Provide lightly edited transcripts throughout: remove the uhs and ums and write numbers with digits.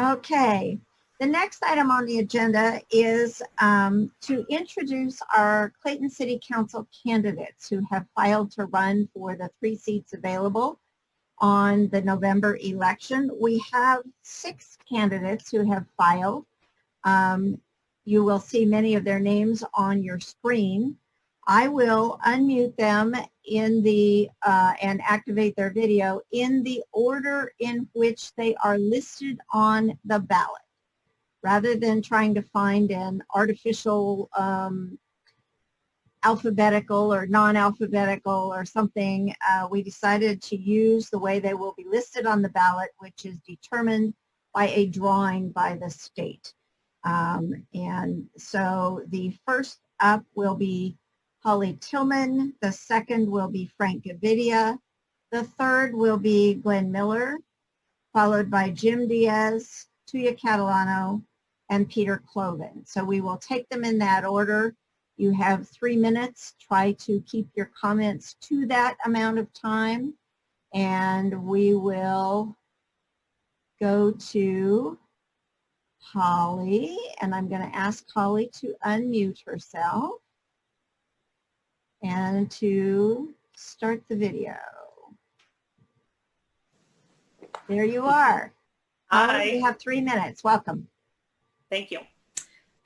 Okay. The next item on the agenda is to introduce our Clayton City Council candidates who have filed to run for the 3 seats available on the November election. We have 6 candidates who have filed. You will see many of their names on your screen. I will unmute them in the and activate their video in the order in which they are listed on the ballot. Rather than trying to find an artificial alphabetical or non-alphabetical or something, we decided to use the way they will be listed on the ballot, which is determined by a drawing by the state. And so the first up will be Holly Tillman, the second will be Frank Gavidia, the third will be Glenn Miller, followed by Jim Diaz, Tuya Catalano, and Peter Cloven. So we will take them in that order. You have 3 minutes. Try to keep your comments to that amount of time. And we will go to Holly, and I'm going to ask Holly to unmute herself and to start the video. There you are. Hi. Holly, you have 3 minutes. Welcome. Thank you.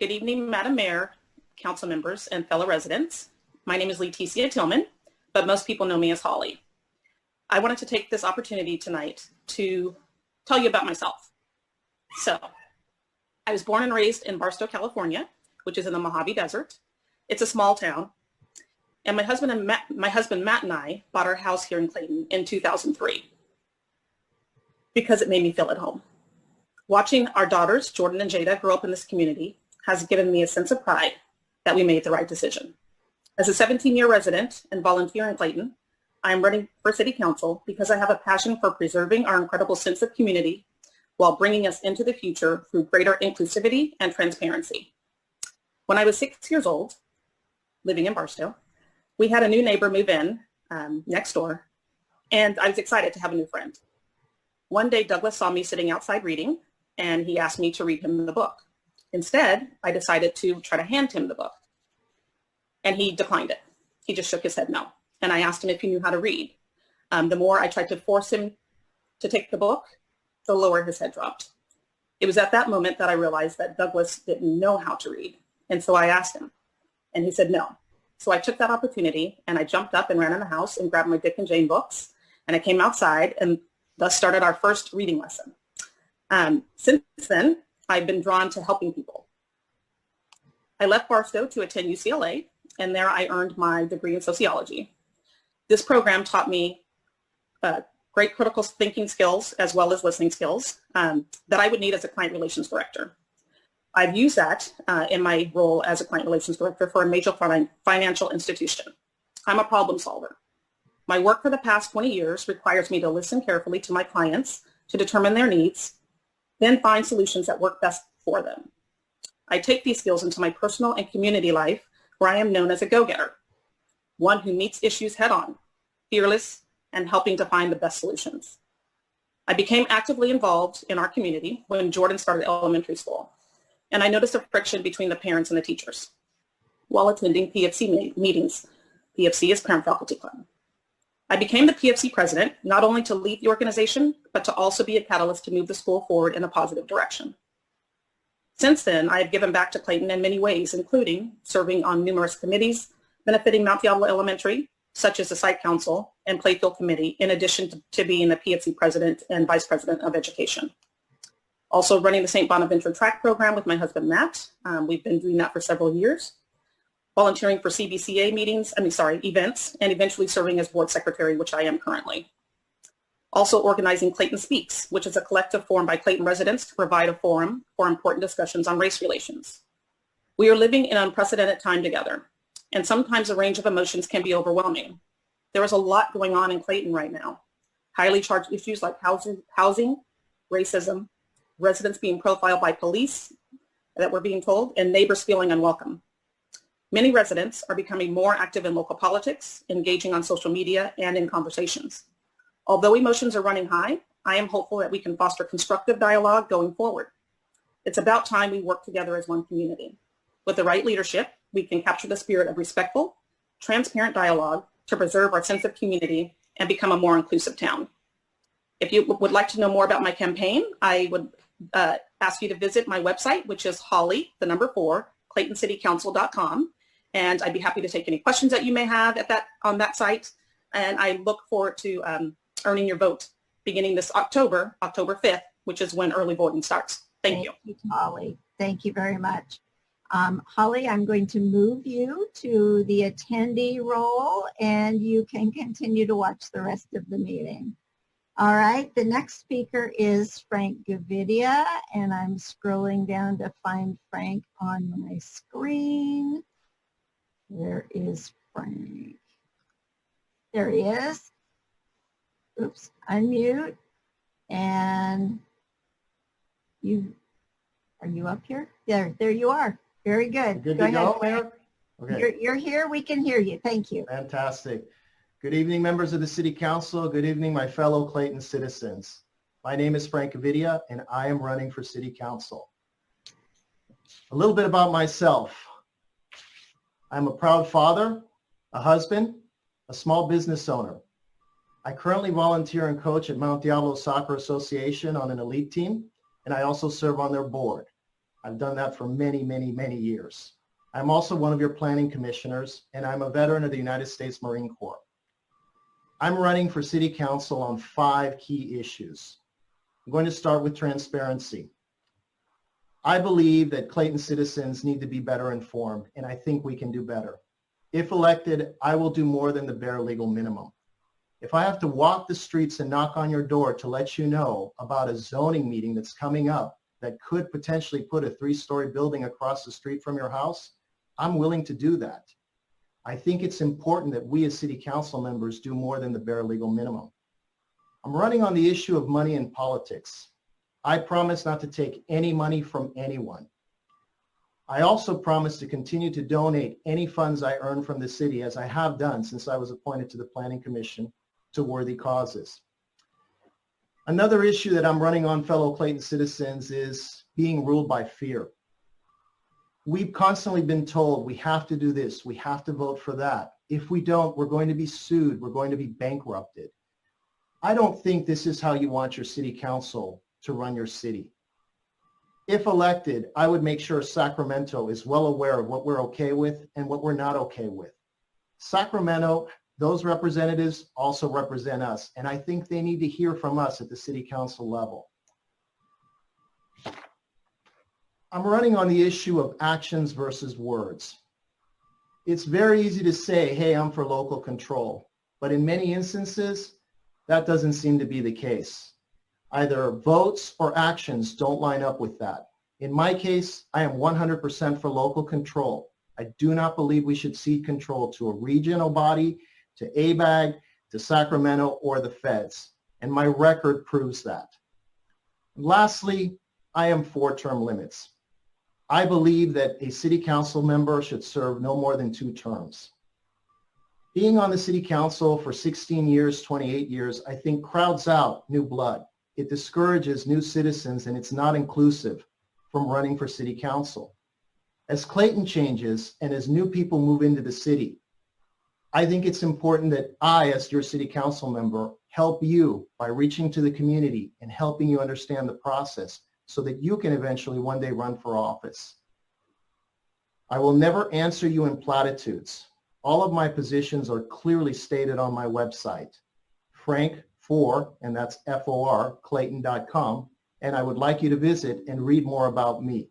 Good evening, Madam Mayor, council members, and fellow residents. My name is Leticia Tillman, but most people know me as Holly. I wanted to take this opportunity tonight to tell you about myself. So, I was born and raised in Barstow, California, which is in the Mojave Desert. It's a small town. And my husband Matt and I bought our house here in Clayton in 2003 because it made me feel at home. Watching our daughters, Jordan and Jada, grow up in this community has given me a sense of pride that we made the right decision. As a 17-year resident and volunteer in Clayton, I am running for City Council because I have a passion for preserving our incredible sense of community while bringing us into the future through greater inclusivity and transparency. When I was 6 years old, living in Barstow, we had a new neighbor move in next door, and I was excited to have a new friend. One day, Douglas saw me sitting outside reading, and he asked me to read him the book. Instead, I decided to try to hand him the book, and he declined it. He just shook his head no, and I asked him if he knew how to read. The more I tried to force him to take the book, the lower his head dropped. It was at that moment that I realized that Douglas didn't know how to read, and so I asked him, and he said no. So I took that opportunity, and I jumped up and ran in the house and grabbed my Dick and Jane books, and I came outside and thus started our first reading lesson. Since then, I've been drawn to helping people. I left Barstow to attend UCLA, and there I earned my degree in sociology. This program taught me great critical thinking skills as well as listening skills that I would need as a client relations director. I've used that in my role as a client relations director for a major financial institution. I'm a problem solver. My work for the past 20 years requires me to listen carefully to my clients to determine their needs, then find solutions that work best for them. I take these skills into my personal and community life where I am known as a go-getter, one who meets issues head-on, fearless, and helping to find the best solutions. I became actively involved in our community when Jordan started elementary school, and I noticed a friction between the parents and the teachers while attending PFC meetings. PFC is Parent Faculty Club. I became the PFC president, not only to lead the organization, but to also be a catalyst to move the school forward in a positive direction. Since then, I have given back to Clayton in many ways, including serving on numerous committees benefiting Mount Diablo Elementary, such as the Site Council and Playfield Committee, in addition to being the PFC president and vice president of education. Also running the St. Bonaventure track program with my husband, Matt. We've been doing that for several years. Volunteering for CBCA events, and eventually serving as board secretary, which I am currently. Also organizing Clayton Speaks, which is a collective formed by Clayton residents to provide a forum for important discussions on race relations. We are living in an unprecedented time together, and sometimes a range of emotions can be overwhelming. There is a lot going on in Clayton right now. Highly charged issues like housing, racism, residents being profiled by police that we're being told, and neighbors feeling unwelcome. Many residents are becoming more active in local politics, engaging on social media and in conversations. Although emotions are running high, I am hopeful that we can foster constructive dialogue going forward. It's about time we work together as one community. With the right leadership, we can capture the spirit of respectful, transparent dialogue to preserve our sense of community and become a more inclusive town. If you would like to know more about my campaign, I would ask you to visit my website, which is Holly, the number 4, ClaytonCityCouncil.com. And I'd be happy to take any questions that you may have on that site. And I look forward to earning your vote beginning this October 5th, which is when early voting starts. Thank you. Thank you, Holly. Thank you very much. Holly, I'm going to move you to the attendee role, and you can continue to watch the rest of the meeting. All right, the next speaker is Frank Gavidia, and I'm scrolling down to find Frank on my screen. Where is Frank? There he is. Oops, unmute. And are you up here? There you are. Very good. Good to go, Mayor? Okay. You're here. We can hear you. Thank you. Fantastic. Good evening, members of the City Council. Good evening, my fellow Clayton citizens. My name is Frank Gavidia, and I am running for City Council. A little bit about myself. I'm a proud father, a husband, a small business owner. I currently volunteer and coach at Mount Diablo Soccer Association on an elite team, and I also serve on their board. I've done that for many, many, many years. I'm also one of your planning commissioners, and I'm a veteran of the United States Marine Corps. I'm running for City Council on 5 key issues. I'm going to start with transparency. I believe that Clayton citizens need to be better informed, and I think we can do better. If elected, I will do more than the bare legal minimum. If I have to walk the streets and knock on your door to let you know about a zoning meeting that's coming up that could potentially put a 3-story building across the street from your house, I'm willing to do that. I think it's important that we as City Council members do more than the bare legal minimum. I'm running on the issue of money in politics. I promise not to take any money from anyone. I also promise to continue to donate any funds I earn from the city, as I have done since I was appointed to the Planning Commission, to worthy causes. Another issue that I'm running on, fellow Clayton citizens, is being ruled by fear. We've constantly been told we have to do this, we have to vote for that. If we don't, we're going to be sued, we're going to be bankrupted. I don't think this is how you want your city council to run your city. If elected, I would make sure Sacramento is well aware of what we're okay with and what we're not okay with. Sacramento, those representatives also represent us, and I think they need to hear from us at the city council level. I'm running on the issue of actions versus words. It's very easy to say, hey, I'm for local control, but in many instances, that doesn't seem to be the case. Either votes or actions don't line up with that. In my case, I am 100% for local control. I do not believe we should cede control to a regional body, to ABAG, to Sacramento, or the feds. And my record proves that. And lastly, I am for term limits. I believe that a city council member should serve no more than 2 terms. Being on the city council for 16 years, 28 years, I think crowds out new blood. It discourages new citizens, and it's not inclusive from running for city council. As Clayton changes and as new people move into the city, I think it's important that I, as your city council member, help you by reaching to the community and helping you understand the process so that you can eventually one day run for office. I will never answer you in platitudes. All of my positions are clearly stated on my website, Frank4, and that's F-O-R, Clayton.com, and I would like you to visit and read more about me.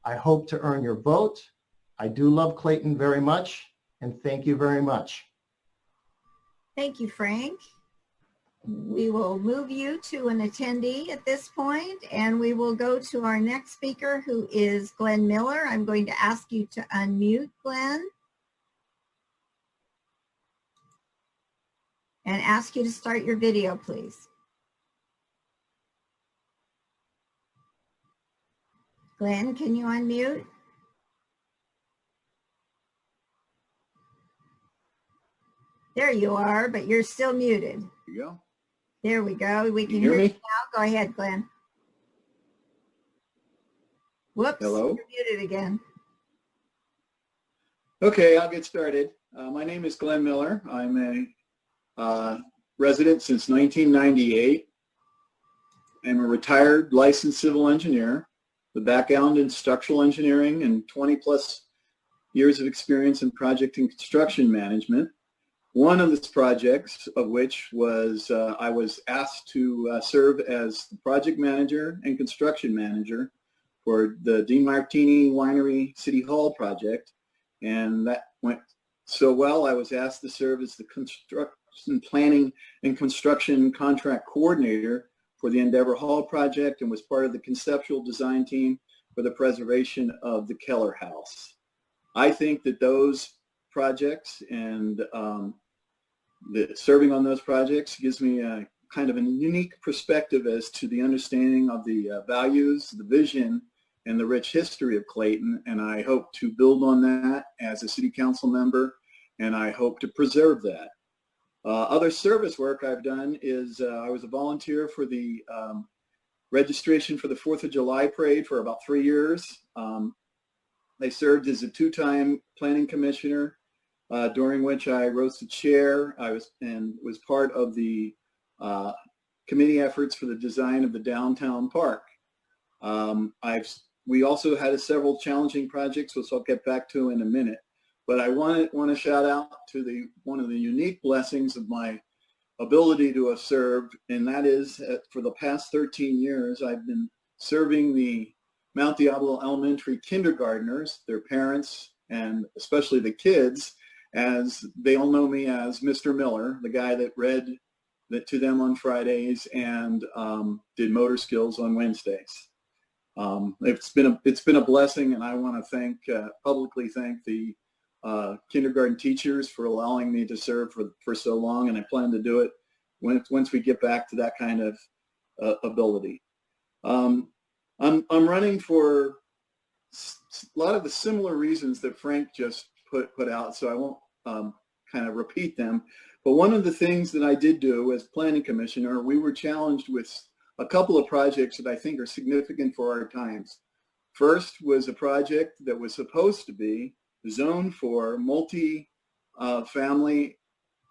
I hope to earn your vote. I do love Clayton very much, and thank you very much. Thank you, Frank. We will move you to an attendee at this point, and we will go to our next speaker, who is Glenn Miller. I'm going to ask you to unmute, Glenn, and ask you to start your video, please. Glenn, can you unmute? There you are, but you're still muted. There you go. There we go. We can You hear hear you me? now. Go ahead, Glenn. Whoops. Hello? You're muted again. Okay, I'll get started. My name is Glenn Miller. I'm a resident since 1998. I'm a retired licensed civil engineer with background in structural engineering and 20 plus years of experience in project and construction management. One of these projects of which was I was asked to serve as the project manager and construction manager for the Dean Martini Winery City Hall project. And that went so well, I was asked to serve as the construction planning and construction contract coordinator for the Endeavor Hall project and was part of the conceptual design team for the preservation of the Keller House. I think that those projects and serving on those projects gives me a kind of a unique perspective as to the understanding of the values, the vision, and the rich history of Clayton, and I hope to build on that as a city council member, and I hope to preserve that. Other service work I've done is I was a volunteer for the registration for the 4th of July parade for about 3 years. I served as a 2-time planning commissioner, during which I rose to chair. I was part of the committee efforts for the design of the downtown park. We also had several challenging projects, which I'll get back to in a minute. But I want to shout out to one of the unique blessings of my ability to have served, and that is for the past 13 years, I've been serving the Mount Diablo Elementary kindergartners, their parents, and especially the kids, as they all know me as Mr. Miller, the guy that read to them on Fridays and did motor skills on Wednesdays. It's been a blessing, and I want to publicly thank the kindergarten teachers for allowing me to serve for so long, and I plan to do it once we get back to that kind of ability. I'm running for a lot of the similar reasons that Frank just put out, so I won't kind of repeat them. But one of the things that I did do as planning commissioner, we were challenged with a couple of projects that I think are significant for our times. First was a project that was supposed to be zoned for multi-family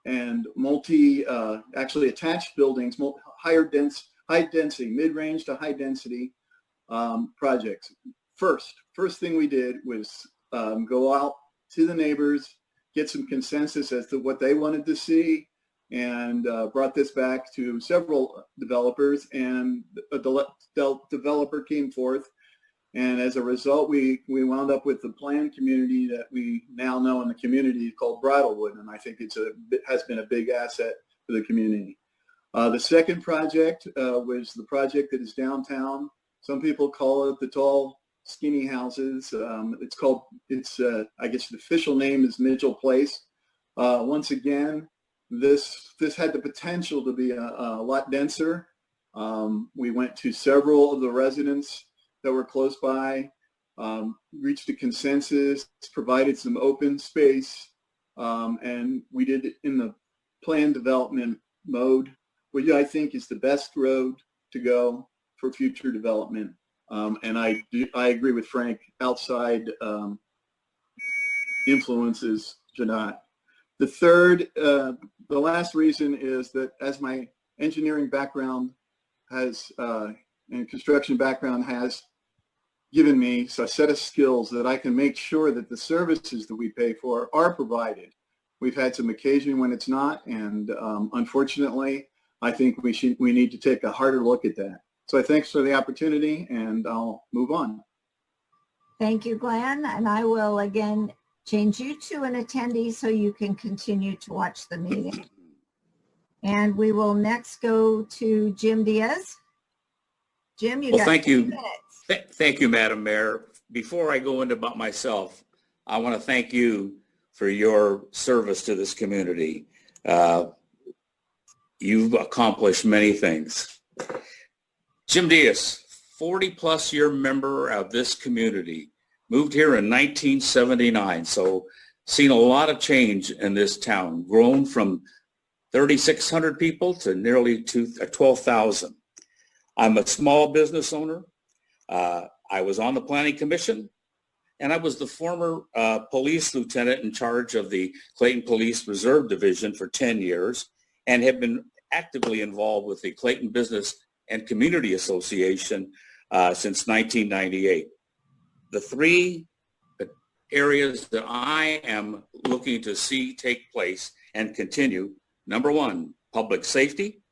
and actually attached buildings, high density, mid-range to high density projects. First thing we did was go out to the neighbors, get some consensus as to what they wanted to see, and brought this back to several developers, and a developer came forth, and as a result we wound up with the planned community that we now know in the community called Bridlewood, and I think it has been a big asset for the community. The second project was the project that is downtown. Some people call it the tall skinny houses. I guess the official name is Mitchell Place. Once again, this had the potential to be a lot denser. We went to several of the residents that were close by, reached a consensus, provided some open space, and we did it in the planned development mode, which I think is the best road to go for future development. And I agree with Frank, outside influences should not. The third, the last reason is that as my engineering background has, and construction background has given me a set of skills that I can make sure that the services that we pay for are provided. We've had some occasion when it's not, and unfortunately, I think we need to take a harder look at that. So thanks for the opportunity, and I'll move on. Thank you, Glenn. And I will again change you to an attendee so you can continue to watch the meeting. And we will next go to Jim Diaz. Jim, you got thank 10 you. minutes. Thank you, Madam Mayor. Before I go into about myself, I want to thank you for your service to this community. You've accomplished many things. Jim Diaz, 40-plus year member of this community, moved here in 1979, so seen a lot of change in this town, grown from 3,600 people to nearly 12,000. I'm a small business owner. I was on the Planning Commission, and I was the former police lieutenant in charge of the Clayton Police Reserve Division for 10 years and have been actively involved with the Clayton Business and Community Association since 1998. The three areas that I am looking to see take place and continue: number one, public safety;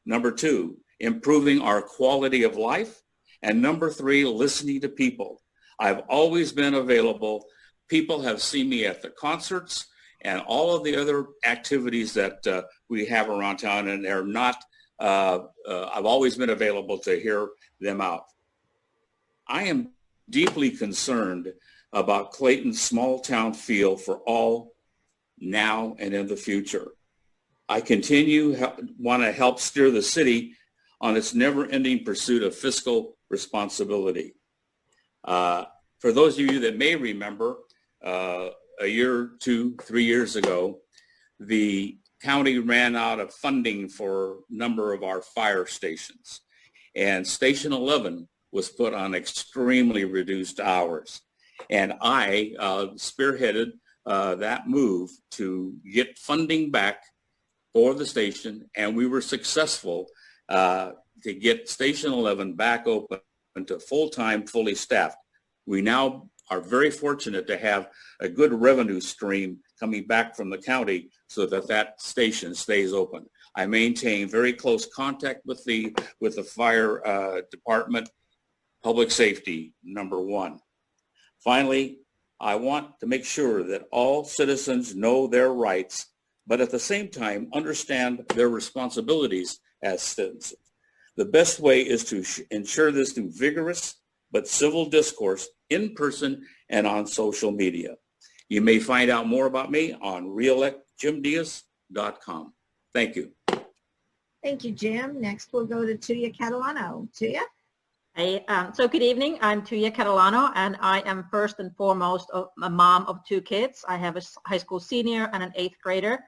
number two, improving our quality of life; and number three, listening to people. I've always been available. People have seen me at the concerts and all of the other activities that we have around town, and they're not, I've always been available to hear them out. I am deeply concerned about Clayton's small town feel for all now and in the future. I want to help steer the city on its never-ending pursuit of fiscal responsibility. For those of you that may remember, a year, 2, 3 years ago, the county ran out of funding for a number of our fire stations, and Station 11 was put on extremely reduced hours. And I spearheaded that move to get funding back for the station, and we were successful to get Station 11 back open to full-time, fully staffed. We now are very fortunate to have a good revenue stream coming back from the county so that that station stays open. I maintain very close contact with the fire department. Public safety, number one. Finally, I want to make sure that all citizens know their rights, but at the same time understand their responsibilities as citizens. The best way is to ensure this through vigorous but civil discourse in person and on social media. You may find out more about me on reelectjimdiaz.com. Thank you. Thank you, Jim. Next, we'll go to Tuya Catalano. Tuya? Hey, so good evening. I'm Tuya Catalano, and I am first and foremost a mom of 2 kids. I have a high school senior and an 8th grader.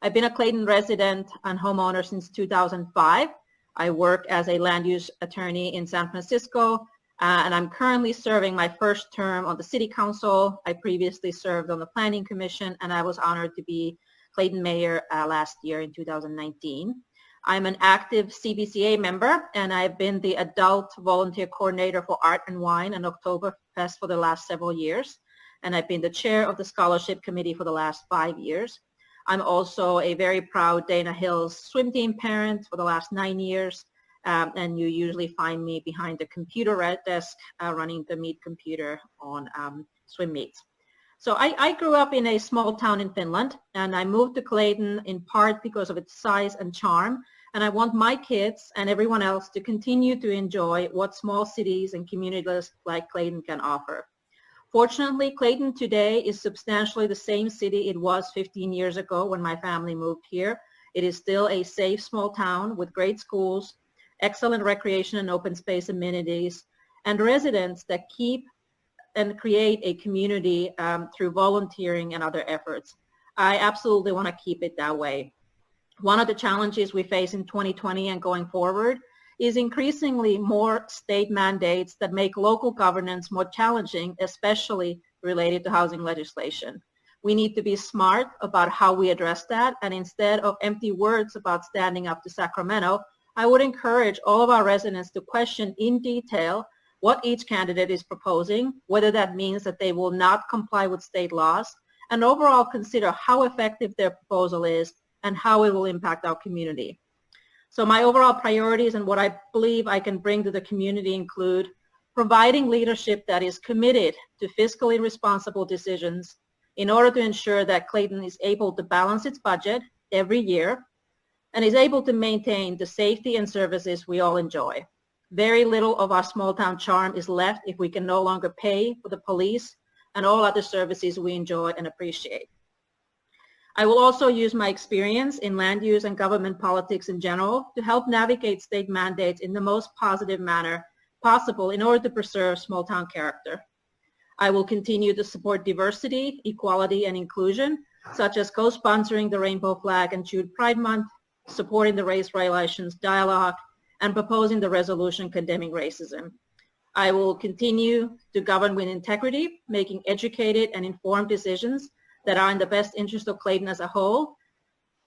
I've been a Clayton resident and homeowner since 2005. I work as a land use attorney in San Francisco, and I'm currently serving my first term on the City Council. I previously served on the Planning Commission, and I was honored to be Clayton Mayor last year in 2019. I'm an active CBCA member, and I've been the adult volunteer coordinator for Art and Wine and Oktoberfest for the last several years. And I've been the chair of the scholarship committee for the last 5 years. I'm also a very proud Dana Hills swim team parent for the last 9 years. And you usually find me behind the computer desk running the meet computer on swim meets. So I grew up in a small town in Finland, and I moved to Clayton in part because of its size and charm. And I want my kids and everyone else to continue to enjoy what small cities and communities like Clayton can offer. Fortunately, Clayton today is substantially the same city it was 15 years ago when my family moved here. It is still a safe small town with great schools, excellent recreation and open space amenities, and residents that keep and create a community through volunteering and other efforts. I absolutely want to keep it that way. One of the challenges we face in 2020 and going forward is increasingly more state mandates that make local governance more challenging, especially related to housing legislation. We need to be smart about how we address that, and instead of empty words about standing up to Sacramento, I would encourage all of our residents to question in detail what each candidate is proposing, whether that means that they will not comply with state laws, and overall consider how effective their proposal is and how it will impact our community. So my overall priorities and what I believe I can bring to the community include providing leadership that is committed to fiscally responsible decisions in order to ensure that Clayton is able to balance its budget every year and is able to maintain the safety and services we all enjoy. Very little of our small town charm is left if we can no longer pay for the police and all other services we enjoy and appreciate. I will also use my experience in land use and government politics in general to help navigate state mandates in the most positive manner possible in order to preserve small town character. I will continue to support diversity, equality, and inclusion such as co-sponsoring the Rainbow Flag and June Pride Month, supporting the Race Relations Dialogue, and proposing the resolution condemning racism. I will continue to govern with integrity, making educated and informed decisions that are in the best interest of Clayton as a whole.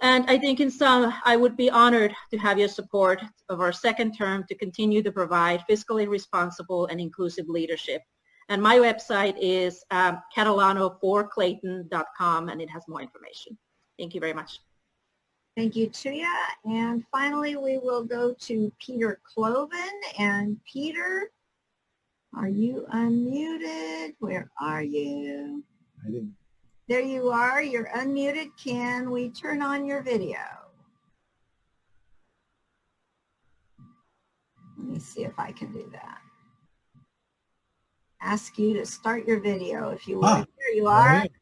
And I think in sum, I would be honored to have your support of our second term to continue to provide fiscally responsible and inclusive leadership. And my website is catalano4clayton.com, and it has more information. Thank you very much. Thank you, Tuya. And finally, we will go to Peter Cloven. And Peter, are you unmuted? Where are you? I didn't. There you are. You're unmuted. Can we turn on your video? Let me see if I can do that. Ask you to start your video if you would. There you are. Right.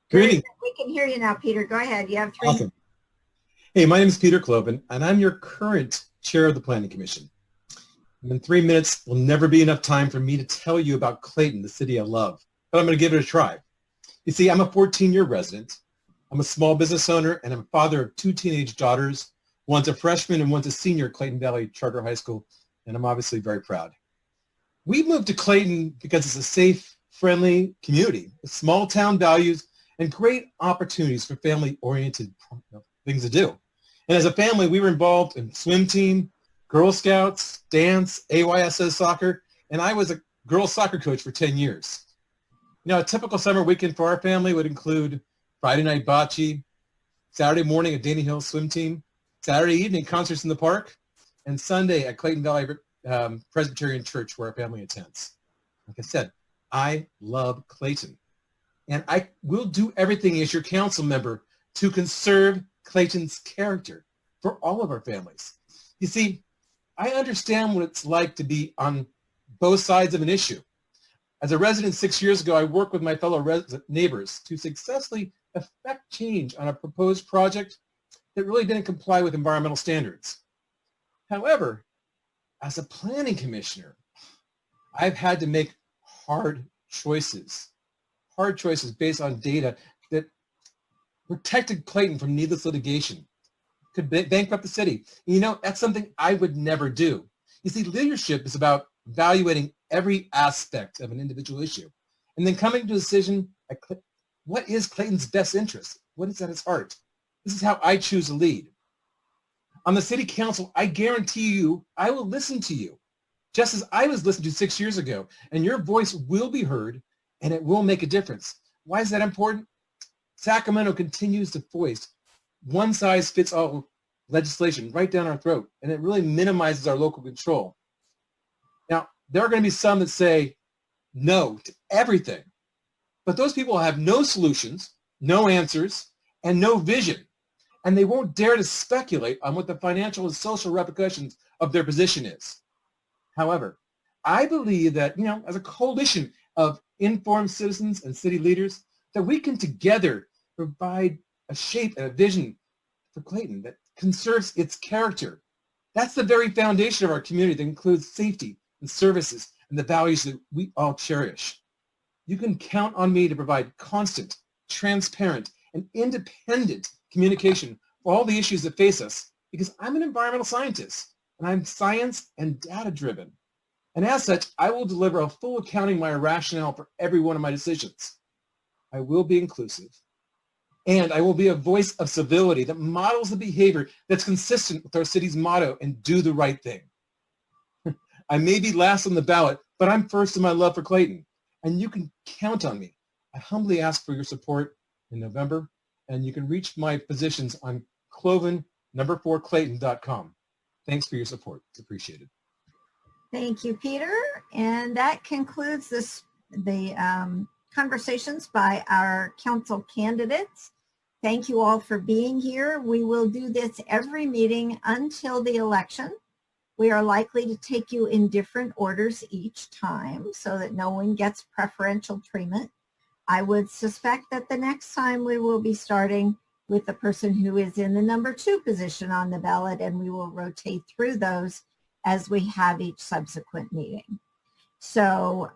Greetings. We can hear you now, Peter. Go ahead. You have 3 Awesome. minutes. Hey, my name is Peter Cloven, and I'm your current chair of the Planning Commission. And in 3 minutes will never be enough time for me to tell you about Clayton, the city I love, but I'm going to give it a try. You see, I'm a 14-year resident. I'm a small business owner, and I'm a father of 2 teenage daughters. One's a freshman and one's a senior at Clayton Valley Charter High School, and I'm obviously very proud. We moved to Clayton because it's a safe, friendly community with small town values and great opportunities for family-oriented things to do. And as a family, we were involved in swim team, Girl Scouts, dance, AYSO soccer, and I was a girls soccer coach for 10 years. You know, a typical summer weekend for our family would include Friday night bocce, Saturday morning at Danny Hill swim team, Saturday evening concerts in the park, and Sunday at Clayton Valley Presbyterian Church where our family attends. Like I said, I love Clayton. And I will do everything as your council member to conserve Clayton's character for all of our families. You see, I understand what it's like to be on both sides of an issue. As a resident 6 years ago, I worked with my fellow neighbors to successfully effect change on a proposed project that really didn't comply with environmental standards. However, as a planning commissioner, I've had to make hard choices based on data that protected Clayton from needless litigation, could bankrupt the city. You know, that's something I would never do. You see, leadership is about evaluating every aspect of an individual issue and then coming to a decision, what is Clayton's best interest? What is at its heart? This is how I choose to lead. On the city council, I guarantee you, I will listen to you, just as I was listened to 6 years ago, and your voice will be heard, and it will make a difference. Why is that important? Sacramento continues to foist one-size-fits-all legislation right down our throat, and it really minimizes our local control. Now, there are going to be some that say no to everything, but those people have no solutions, no answers, and no vision, and they won't dare to speculate on what the financial and social repercussions of their position is. However, I believe that, you know, as a coalition of informed citizens and city leaders, that we can together provide a shape and a vision for Clayton that conserves its character. That's the very foundation of our community that includes safety and services and the values that we all cherish. You can count on me to provide constant, transparent, and independent communication for all the issues that face us because I'm an environmental scientist and I'm science and data driven. And as such, I will deliver a full accounting of my rationale for every one of my decisions. I will be inclusive. And I will be a voice of civility that models the behavior that's consistent with our city's motto and do the right thing. I may be last on the ballot, but I'm first in my love for Clayton. And you can count on me. I humbly ask for your support in November. And you can reach my positions on Cloven4Clayton.com. Thanks for your support. It's appreciated. Thank you, Peter. And that concludes the conversations by our council candidates. Thank you all for being here. We will do this every meeting until the election. We are likely to take you in different orders each time so that no one gets preferential treatment. I would suspect that the next time we will be starting with the person who is in the number 2 position on the ballot, and we will rotate through those as we have each subsequent meeting. So